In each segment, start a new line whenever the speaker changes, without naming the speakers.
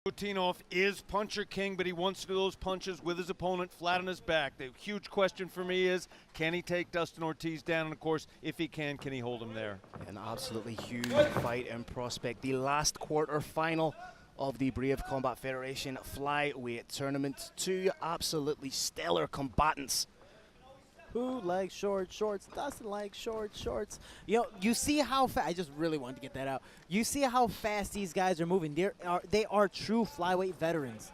Bagautinov is puncher king, but he wants to do those punches with his opponent flat on his back. The huge question for me is, can he take Dustin Ortiz down? And of course, if he can he hold him there?
An absolutely huge fight in prospect. The last quarter-final of the Brave Combat Federation flyweight tournament. Two absolutely stellar combatants.
Who likes short shorts? Dustin likes short shorts. You see how fast, I just really wanted to get that out. You see how fast these guys are moving. They are true flyweight veterans.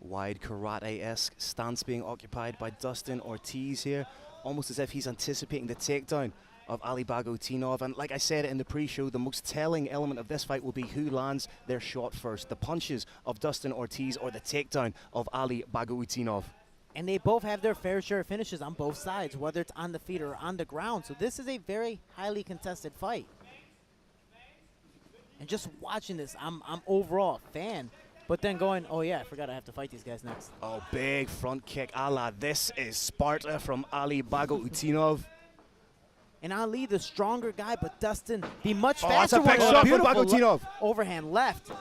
Wide karate-esque stance being occupied by Dustin Ortiz here, almost as if he's anticipating the takedown of Ali Bagautinov. And like I said in the pre-show, the most telling element of this fight will be who lands their shot first, the punches of Dustin Ortiz or the takedown of Ali Bagautinov.
And they both have their fair share of finishes on both sides, whether it's on the feet or on the ground. So this is a very highly contested fight. And just watching this, I'm overall a fan. But then going, oh yeah, I forgot I have to fight these guys next.
Oh, big front kick a la this is Sparta from Ali Bagautinov.
And Ali, the stronger guy, but Dustin, the much faster
that's a
one.
big shot from Bagautinov.
Overhand left.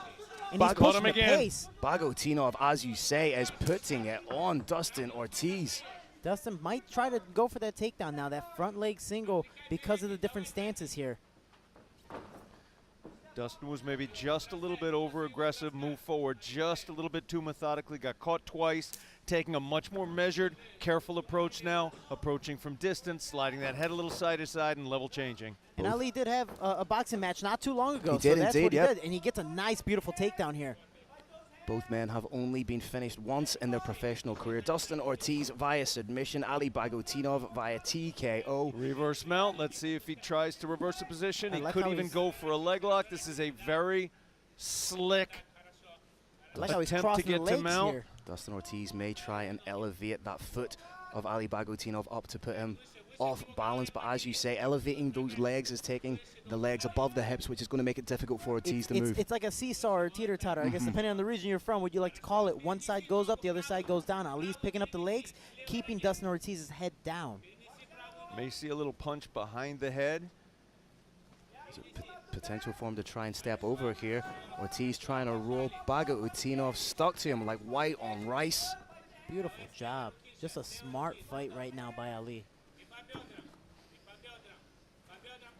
And he's pushing the pace.
Bagautinov, as you say, is putting it on Dustin Ortiz.
Dustin might try to go for that takedown now, that front leg single, because of the different stances here.
Dustin was maybe just a little bit over-aggressive, moved forward just a little bit too methodically, got caught twice, taking a much more measured, careful approach now, approaching from distance, sliding that head a little side to side and level changing.
And Ali did have a boxing match not too long ago,
he did,
that's
indeed,
what he
yep.
did. And he gets a nice, beautiful takedown here.
Both men have only been finished once in their professional career. Dustin Ortiz via submission, Ali Bagautinov via TKO.
Reverse mount. Let's see if he tries to reverse the position. He
like
could even go for a leg lock. This is a very slick attempt to get to mount.
Here.
Dustin Ortiz may try and elevate that foot of Ali Bagautinov up to put him off balance, but as you say, elevating those legs is taking the legs above the hips, which is going to make it difficult for Ortiz to move.
It's like a seesaw or teeter-totter. I guess depending on the region you're from, what you like to call it. One side goes up, the other side goes down. Ali's picking up the legs, keeping Dustin Ortiz's head down.
May see a little punch behind the head.
There's a potential for him to try and step over here. Ortiz trying to roll. Bagautinov stuck to him like white on rice.
Beautiful job. Just a smart fight right now by Ali.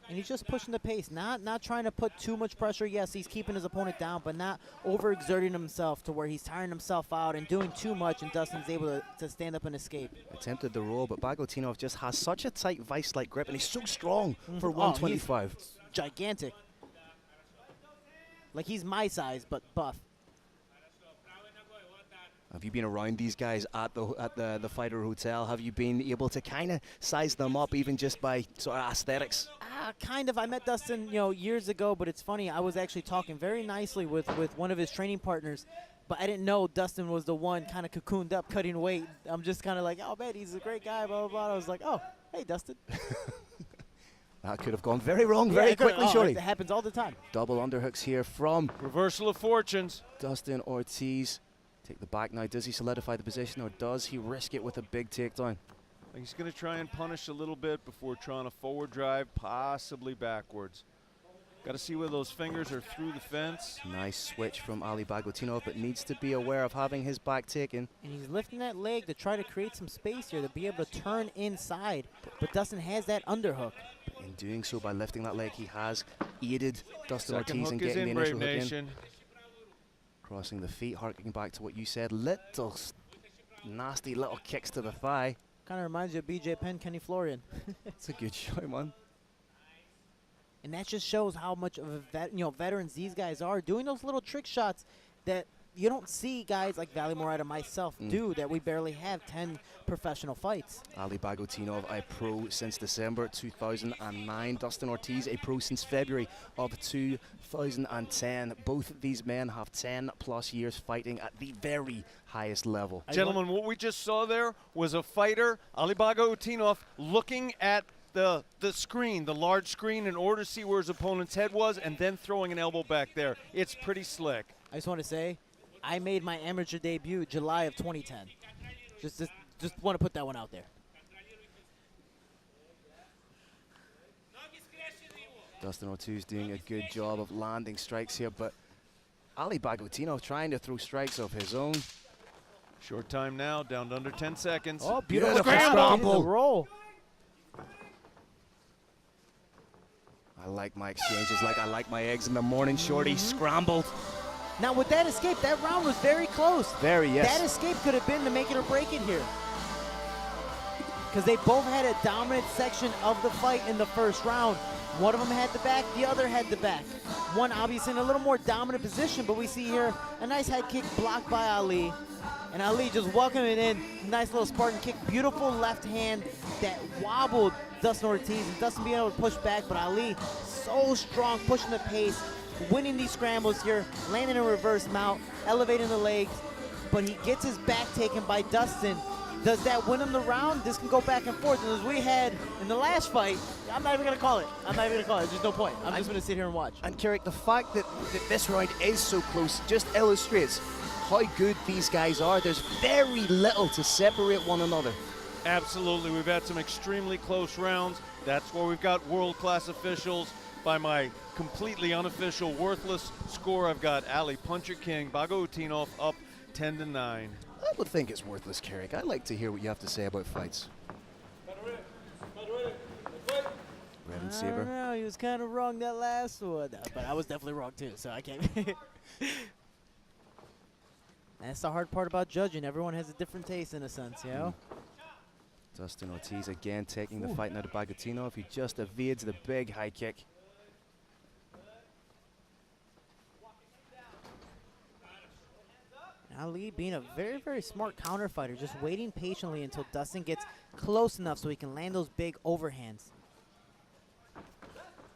And he's just pushing the pace, not trying to put too much pressure. Yes, he's keeping his opponent down, but not overexerting himself to where he's tiring himself out and doing too much, and Dustin's able to stand up and escape.
Attempted the roll, but Bagautinov just has such a tight vice-like grip, and he's so strong for 125.
He's gigantic. Like he's my size, but buff.
Have you been around these guys at the Fighter Hotel? Have you been able to kind of size them up, even just by sort of aesthetics?
Kind of. I met Dustin, years ago, but it's funny. I was actually talking very nicely with one of his training partners, but I didn't know Dustin was the one kind of cocooned up, cutting weight. I'm just kind of like, oh, man, he's a great guy, blah, blah, blah. I was like, oh, hey, Dustin.
That could have gone very wrong very quickly, surely.
It happens all the time.
Double underhooks here from
Reversal of fortunes.
Dustin Ortiz. Take the back now. Does he solidify the position, or does he risk it with a big takedown?
He's going to try and punish a little bit before trying a forward drive, possibly backwards. Got to see where those fingers are through the fence.
Nice switch from Ali Bagautinov, but needs to be aware of having his back taken.
And he's lifting that leg to try to create some space here to be able to turn inside. But Dustin has that underhook.
In doing so, by lifting that leg, he has aided Dustin
Second
Ortiz in
hook is
getting
in,
the initial
Brave
hook
Nation.
in. Crossing the feet, harkening back to what you said. Little nasty little kicks to the thigh.
Kind of reminds you of BJ Penn, Kenny Florian.
It's a good shot, man.
And that just shows how much of a veterans these guys are, doing those little trick shots that you don't see guys like Valley Morata, myself, do, that we barely have 10 professional fights.
Ali Bagautinov, a pro since December 2009. Dustin Ortiz, a pro since February of 2010. Both these men have 10+ years fighting at the very highest level.
Gentlemen, what we just saw there was a fighter, Ali Bagautinov, looking at the screen, the large screen, in order to see where his opponent's head was, and then throwing an elbow back there. It's pretty slick.
I just want to say, I made my amateur debut July of 2010. Just want to put that one out there.
Dustin Ortiz doing a good job of landing strikes here, but Ali Bagautinov trying to throw strikes of his own.
Short time now, down to under 10 seconds.
Oh, beautiful
scramble.
The roll.
I like my exchanges like I like my eggs in the morning, Shorty. Scrambled.
Now with that escape, that round was very close.
Very, yes.
That escape could have been to make it or break it here. Because they both had a dominant section of the fight in the first round. One of them had the back, the other had the back. One obviously in a little more dominant position, but we see here a nice head kick blocked by Ali. And Ali just welcoming it in. Nice little Spartan kick. Beautiful left hand that wobbled Dustin Ortiz. And Dustin being able to push back, but Ali so strong, pushing the pace, winning these scrambles here, landing a reverse mount, elevating the legs. But he gets his back taken by Dustin. Does that win him the round? This can go back and forth. And as we had in the last fight, I'm not even going to call it. I'm not even going to call it. There's no point. I'm just going to sit here and watch.
And Carrick, the fact that this round is so close just illustrates how good these guys are. There's very little to separate one another.
Absolutely. We've had some extremely close rounds. That's where we've got world-class officials. By my completely unofficial, worthless score, I've got Ali Puncher King Bagautinov up 10-9.
I would think it's worthless, Carrick. I'd like to hear what you have to say about fights. Red and
I
Saber.
don't know. He was kind of wrong that last one. But I was definitely wrong too, so I can't. That's the hard part about judging. Everyone has a different taste in a sense, you know?
Dustin Ortiz again taking the fight now to Bagautinov. He just evades the big high kick.
Ali being a very, very smart counter fighter, just waiting patiently until Dustin gets close enough so he can land those big overhands.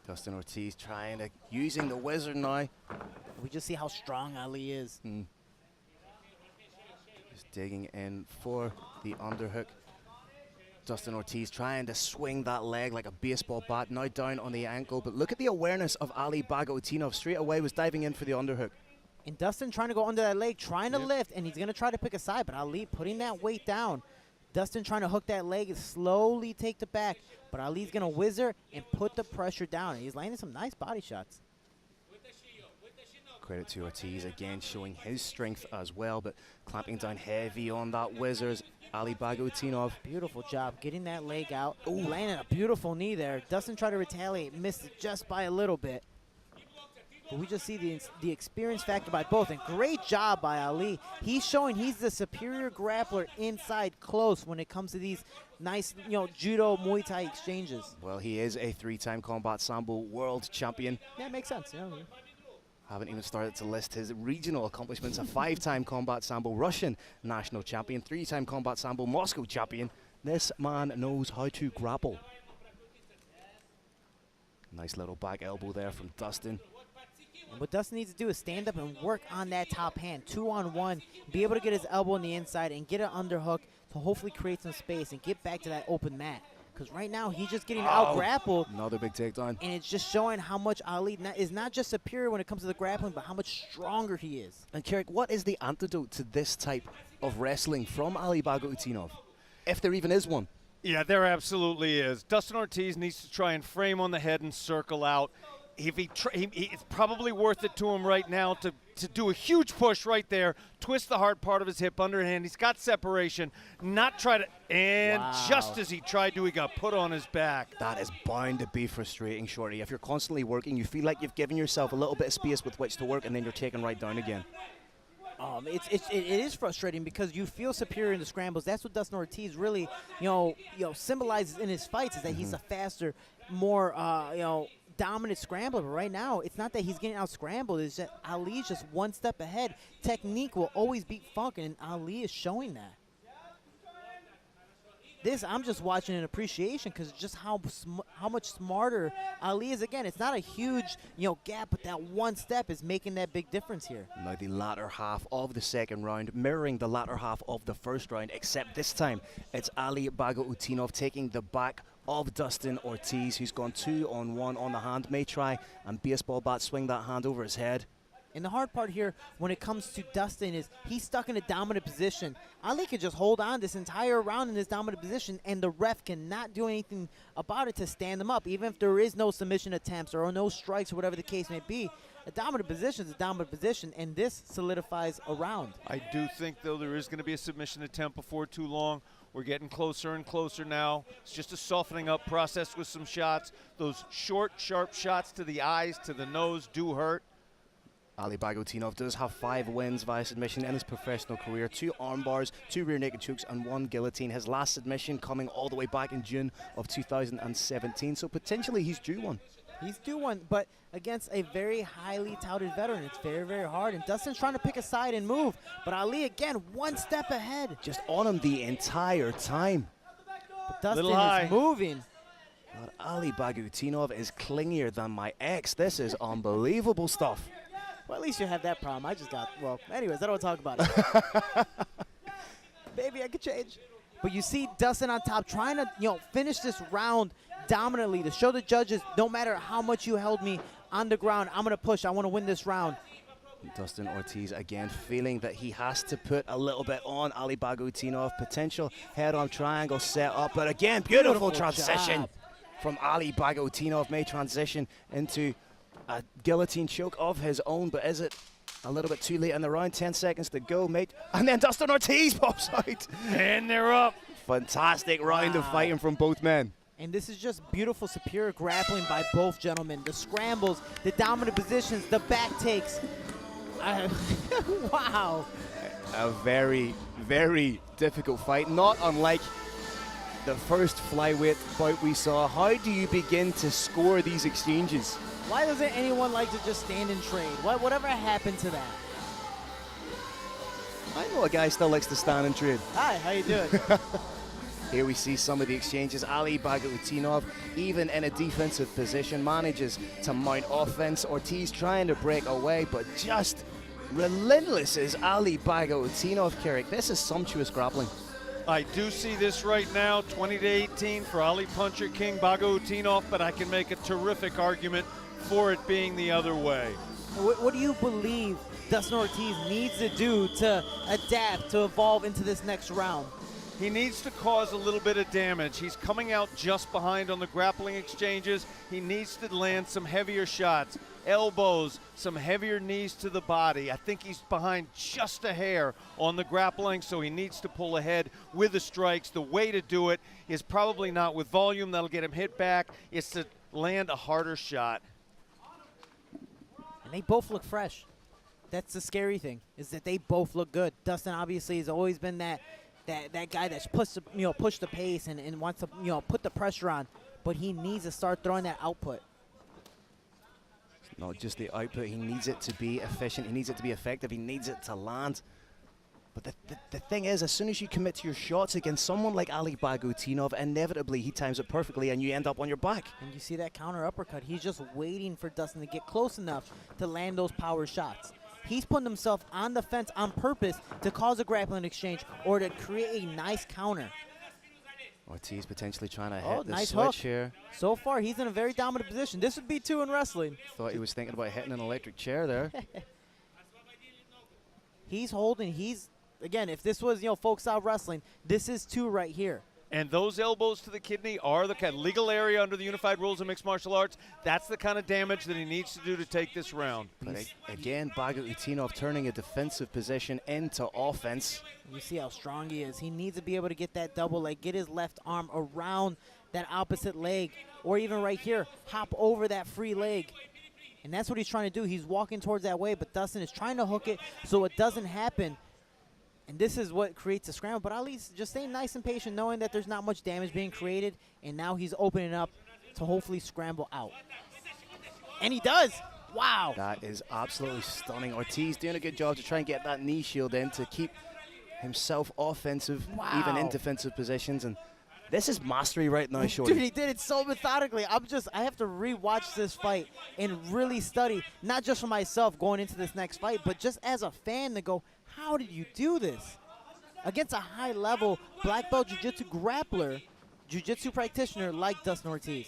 Dustin Ortiz trying to, using the wizard now.
We just see how strong Ali is.
Just digging in for the underhook. Dustin Ortiz trying to swing that leg like a baseball bat, now down on the ankle. But look at the awareness of Ali Bagautinov. Straight away was diving in for the underhook.
And Dustin trying to go under that leg, trying to lift, and he's going to try to pick a side, but Ali putting that weight down. Dustin trying to hook that leg and slowly take the back, but Ali's going to whizzer and put the pressure down. And he's landing some nice body shots.
Credit to Ortiz again, showing his strength as well, but clamping down heavy on that whizzers. Ali Bagautinov.
Beautiful job getting that leg out. Ooh, landing a beautiful knee there. Dustin tried to retaliate, missed it just by a little bit. But we just see the experience factor by both, and great job by Ali. He's showing he's the superior grappler inside close when it comes to these nice, judo, Muay Thai exchanges.
Well, he is a 3-time combat sambo world champion.
Yeah, it makes sense.
Haven't even started to list his regional accomplishments. A 5-time combat sambo Russian national champion, 3-time combat sambo Moscow champion. This man knows how to grapple. Nice little back elbow there from Dustin.
And what Dustin needs to do is stand up and work on that top hand, 2-on-1, be able to get his elbow on the inside and get an underhook to hopefully create some space and get back to that open mat. Because right now he's just getting out-grappled.
Another big takedown.
And it's just showing how much Ali is not just superior when it comes to the grappling, but how much stronger he is.
And Carrick, what is the antidote to this type of wrestling from Ali Bagautinov? If there even is one.
Yeah, there absolutely is. Dustin Ortiz needs to try and frame on the head and circle out. If it's probably worth it to him right now to do a huge push right there, twist the hard part of his hip underhand. He's got separation, not try to, and just as he tried to, he got put on his back.
That is bound to be frustrating, Shorty. If you're constantly working, you feel like you've given yourself a little bit of space with which to work, and then you're taken right down again.
It is frustrating because you feel superior in the scrambles. That's what Dustin Ortiz really, symbolizes in his fights, is that he's a faster, more, dominant scrambler. But right now, it's not that he's getting out scrambled. It's that Ali's just one step ahead. Technique will always beat funk, and Ali is showing that. I'm just watching in appreciation because just how much smarter Ali is. Again, it's not a huge gap, but that one step is making that big difference here.
Now the latter half of the second round, mirroring the latter half of the first round, except this time it's Ali Bagautinov taking the back of Dustin Ortiz, who's gone 2-on-1 on the hand. May try and baseball bat swing that hand over his head.
And the hard part here when it comes to Dustin is he's stuck in a dominant position. Ali could just hold on this entire round in this dominant position, and the ref cannot do anything about it to stand him up. Even if there is no submission attempts or no strikes or whatever the case may be, a dominant position is a dominant position, and this solidifies a round.
I do think, though, there is going to be a submission attempt before too long. We're getting closer and closer now. It's just a softening up process with some shots. Those short, sharp shots to the eyes, to the nose do hurt.
Ali Bagautinov does have 5 wins via submission in his professional career. 2 arm bars, 2 rear naked chokes, and 1 guillotine. His last submission coming all the way back in June of 2017. So potentially he's due one.
He's due one, but against a very highly touted veteran. It's very, very hard. And Dustin's trying to pick a side and move. But Ali, again, one step ahead.
Just on him the entire time.
But Dustin
Little high.
is moving.
God, Ali Bagautinov is clingier than my ex. This is unbelievable stuff.
Well, at least you have that problem. I just got, well, anyways, I don't want to talk about it. Baby, I could change. But you see Dustin on top trying to, finish this round dominantly to show the judges, no matter how much you held me on the ground, I'm going to push. I want to win this round.
Dustin Ortiz again feeling that he has to put a little bit on Ali Bagautinov. Potential head-on triangle set up, but again, beautiful transition from Ali Bagautinov. May transition into a guillotine choke of his own, but is it a little bit too late in the round? 10 seconds to go, mate. And then Dustin Ortiz pops out.
And they're up.
Fantastic round of fighting from both men.
And this is just beautiful, superior grappling by both gentlemen. The scrambles, the dominant positions, the back takes. Wow.
A very, very difficult fight, not unlike the first flyweight bout we saw. How do you begin to score these exchanges?
Why doesn't anyone like to just stand and trade? Whatever happened to that?
I know a guy still likes to stand and trade.
Hi, how you doing?
Here we see some of the exchanges. Ali Bagautinov, even in a defensive position, manages to mount offense. Ortiz trying to break away, but just relentless is Ali Bagautinov, Carrick. This is sumptuous grappling.
I do see this right now, 20-18 for Ali Puncher King Bagautinov, but I can make a terrific argument for it being the other way.
What do you believe Dustin Ortiz needs to do to adapt, to evolve into this next round?
He needs to cause a little bit of damage. He's coming out just behind on the grappling exchanges. He needs to land some heavier shots, elbows, some heavier knees to the body. I think he's behind just a hair on the grappling, so he needs to pull ahead with the strikes. The way to do it is probably not with volume that'll get him hit back. It's to land a harder shot.
And they both look fresh. That's the scary thing, is that they both look good. Dustin obviously has always been that guy that's push the pace and wants to put the pressure on, but he needs to start throwing that output.
Not just the output, he needs it to be efficient, he needs it to be effective, he needs it to land. But the thing is, as soon as you commit to your shots against someone like Ali Bagautinov, inevitably he times it perfectly and you end up on your back.
And you see that counter uppercut. He's just waiting for Dustin to get close enough to land those power shots. He's putting himself on the fence on purpose to cause a grappling exchange or to create a nice counter.
Ortiz potentially trying to hit the
nice
switch
hook.
here.
So far, he's in a very dominant position. This would be 2 in wrestling.
Thought he was thinking about hitting an electric chair there.
He's holding. Again, if this was, folk style wrestling, this is 2 right here.
And those elbows to the kidney are the kind of legal area under the unified rules of mixed martial arts. That's the kind of damage that he needs to do to take this round.
But again, Bagautinov turning a defensive position into offense.
You see how strong he is. He needs to be able to get that double leg, get his left arm around that opposite leg, or even right here, hop over that free leg. And that's what he's trying to do. He's walking towards that way, but Dustin is trying to hook it so it doesn't happen. And this is what creates a scramble. But Ali's just staying nice and patient, knowing that there's not much damage being created. And now he's opening up to hopefully scramble out. And he does. Wow.
That is absolutely stunning. Ortiz doing a good job to try and get that knee shield in to keep himself offensive, even in defensive positions. And this is mastery right now, Shorty.
Dude, he did it so methodically. I have to re-watch this fight and really study, not just for myself going into this next fight, but just as a fan to go, how did you do this? Against a high-level black belt jiu-jitsu grappler, jiu-jitsu practitioner like Dustin Ortiz.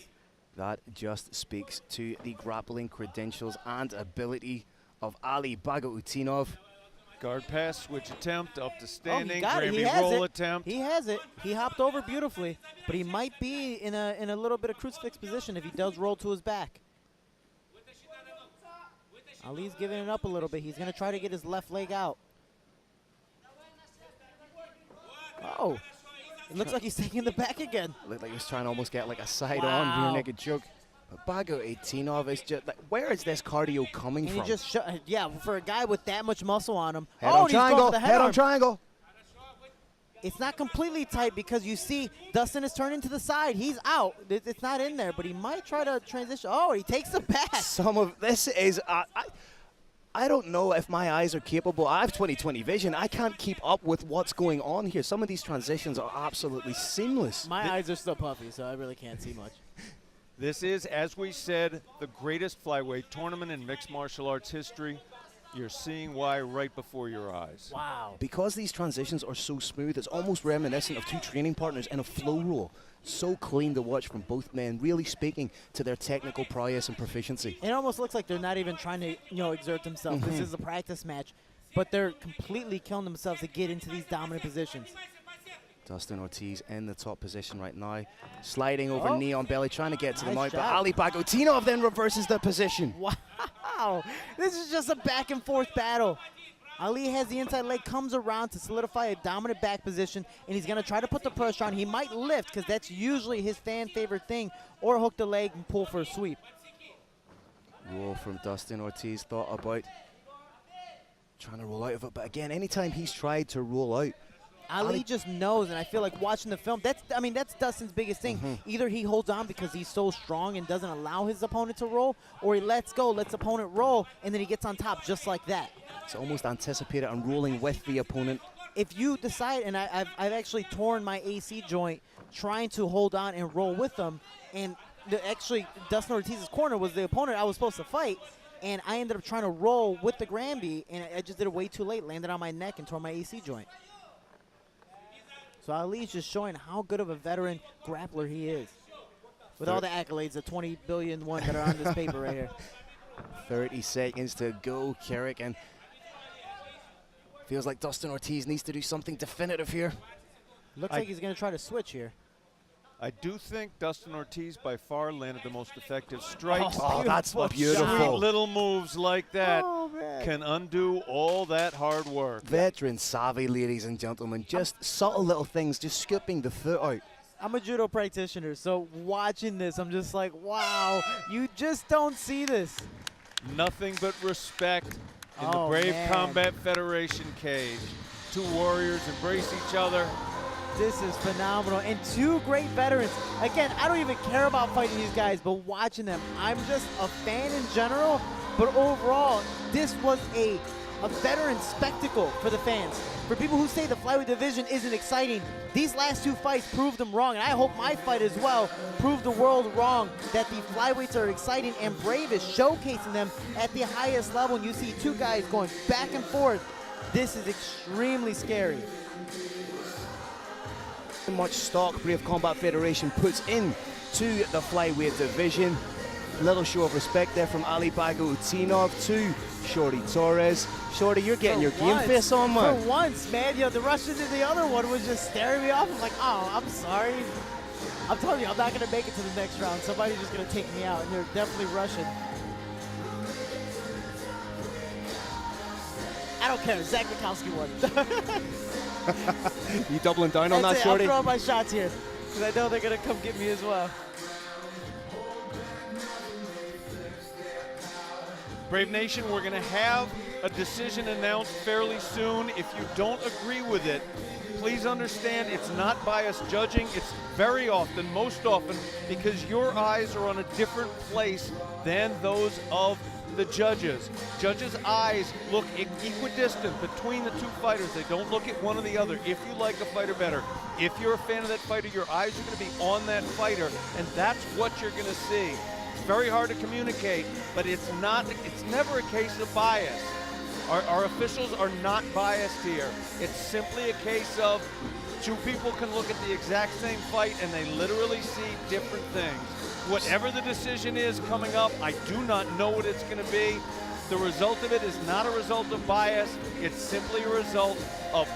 That just speaks to the grappling credentials and ability of Ali Bagautinov.
Guard pass, switch attempt, up to standing,
he got it. He
Grammy
has
roll
it.
attempt.
He has it. He hopped over beautifully, but he might be in a little bit of crucifix position if he does roll to his back. Ali's giving it up a little bit. He's going to try to get his left leg out. Oh, it looks like he's taking the back again.
Looked like he was trying to almost get like a side-on rear naked choke. But Bagautinov is just like, where is this cardio coming
And
from?
he just yeah, for a guy with that much muscle on him.
Head
oh,
on
and he's going
triangle,
for the
head on triangle.
It's not completely tight because you see Dustin is turning to the side. He's out. It's not in there, but he might try to transition. Oh, he takes the back.
Some of this is, I don't know if my eyes are capable. I have 20/20 vision. I can't keep up with what's going on here. Some of these transitions are absolutely seamless.
My eyes are still puffy, so I really can't see much.
This is, as we said, the greatest flyweight tournament in mixed martial arts history. You're seeing why right before your eyes.
Wow.
Because these transitions are so smooth, it's almost reminiscent of two training partners in a flow roll. So clean to watch from both men, really speaking to their technical prowess and proficiency.
It almost looks like they're not even trying to, exert themselves. This is a practice match, but they're completely killing themselves to get into these dominant positions.
Dustin Ortiz in the top position right now, sliding over knee on belly, trying to get to the mount, but
shot.
Ali Bagautinov then reverses the position.
Wow. This is just a back and forth battle. Ali has the inside leg, comes around to solidify a dominant back position, and he's going to try to put the pressure on. He might lift because that's usually his fan favorite thing, or hook the leg and pull for a sweep.
Roll from Dustin Ortiz, thought about trying to roll out of it, but again, anytime he's tried to roll out,
Ali just knows, and I feel like watching the film, that's Dustin's biggest thing. Either he holds on because he's so strong and doesn't allow his opponent to roll, or he lets go, lets opponent roll, and then he gets on top just like that.
it's almost anticipated and rolling with the opponent.
If you decide, and I've actually torn my AC joint trying to hold on and roll with them, and actually Dustin Ortiz's corner was the opponent I was supposed to fight, and I ended up trying to roll with the Granby, and I just did it way too late, landed on my neck and tore my AC joint. So Ali's just showing how good of a veteran grappler he is. With all the accolades, the 20 billion one that are on this paper right here.
30 seconds to go, Carrick, and feels like Dustin Ortiz needs to do something definitive here.
Looks like he's going to try to switch here.
I do think Dustin Ortiz by far landed the most effective strikes.
Oh, that's
Beautiful
beautiful.
Sweet little moves like that
Oh, man.
can undo all that hard work.
Veteran savvy, ladies and gentlemen. Just subtle little things, just scooping the foot out.
I'm a judo practitioner, so watching this, I'm just like, wow, you just don't see this.
Nothing but respect in the
Oh,
Brave
man.
Combat Federation cage. Two warriors embrace each other.
This is phenomenal. And two great veterans. Again, I don't even care about fighting these guys, but watching them, I'm just a fan in general. But overall, this was a veteran spectacle for the fans. For people who say the flyweight division isn't exciting, these last two fights proved them wrong. And I hope my fight as well proved the world wrong, that the flyweights are exciting, and Brave is showcasing them at the highest level. And you see two guys going back and forth. This is extremely scary.
Much stock Brave Combat Federation puts in to the flyweight division. Little show of respect there from Ali Bagautinov to Shorty Torres. Shorty, you're getting your game face on, man.
For once, man, the Russian and the other one was just staring me off. I'm like, oh, I'm sorry. I'm telling you, I'm not going to make it to the next round. Somebody's just going to take me out, and they're definitely Russian. I don't care. Zach Mikowski won.
You doubling down on that, Shorty?
I'm throwing my shots here, because I know they're going to come get me as well.
Brave Nation, we're going to have a decision announced fairly soon. If you don't agree with it, please understand it's not biased judging. It's very often, most often, because your eyes are on a different place than those of the judges. Judges' eyes look equidistant between the two fighters. They don't look at one or the other. If you like a fighter better, if you're a fan of that fighter, your eyes are going to be on that fighter, and that's what you're going to see. It's very hard to communicate, but it's never a case of bias. Our officials are not biased here. It's simply a case of two people can look at the exact same fight and they literally see different things. Whatever the decision is coming up, I do not know what it's going to be. The result of it is not a result of bias. It's simply a result of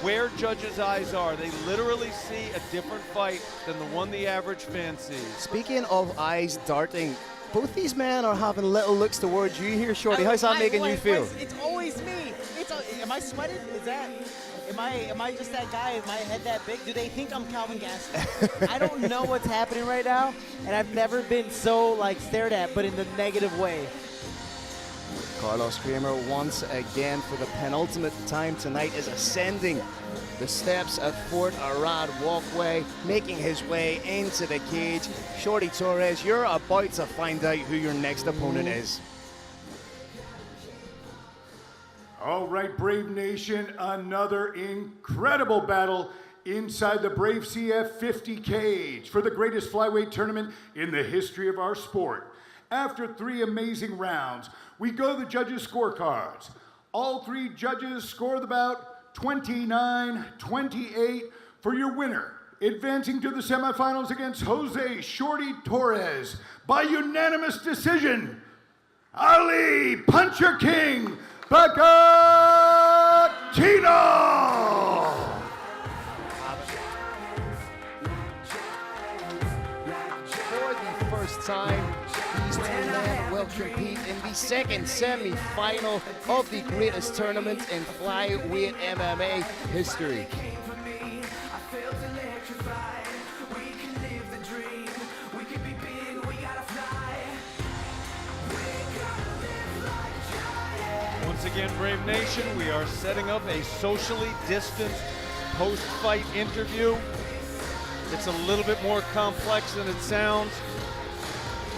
where judges' eyes are. They literally see a different fight than the one the average fan sees.
Speaking of eyes darting, Both these men are having little looks towards you here, Shorty. How's that making you feel?
It's always me. Am I sweating? Am I just that guy? Is my head that big? Do they think I'm Calvin Gaston? I don't know what's happening right now, and I've never been so stared at, but in the negative way.
Carlos Kramer once again for the penultimate time tonight is ascending the steps at Fort Arad Walkway, making his way into the cage. Shorty Torres, you're about to find out who your next opponent is.
All right, Brave Nation, another incredible battle inside the Brave CF 50 cage for the greatest flyweight tournament in the history of our sport. After 3 amazing rounds, we go to the judges' scorecards. All 3 judges scored about 29-28 for your winner. Advancing to the semifinals against Jose Shorty Torres by unanimous decision, Ali Puncher King Bagautinov!
For the first time, these 2 men will compete in the second semi-final of the greatest tournament in flyweight MMA history.
Once again, Brave Nation, we are setting up a socially distanced post-fight interview. It's a little bit more complex than it sounds.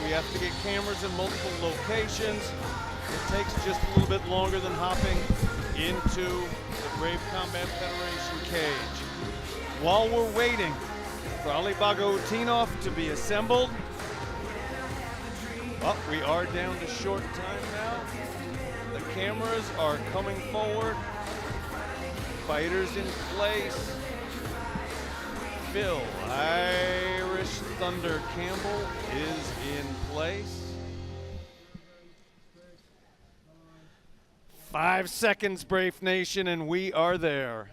We have to get cameras in multiple locations. It takes just a little bit longer than hopping into the Brave Combat Federation cage. While we're waiting for Ali Bagautinov to be assembled, well, we are down to short time now. The cameras are coming forward. Fighters in place. Phil Irish Thunder Campbell is in place. 5 seconds, Brave Nation, and we are there.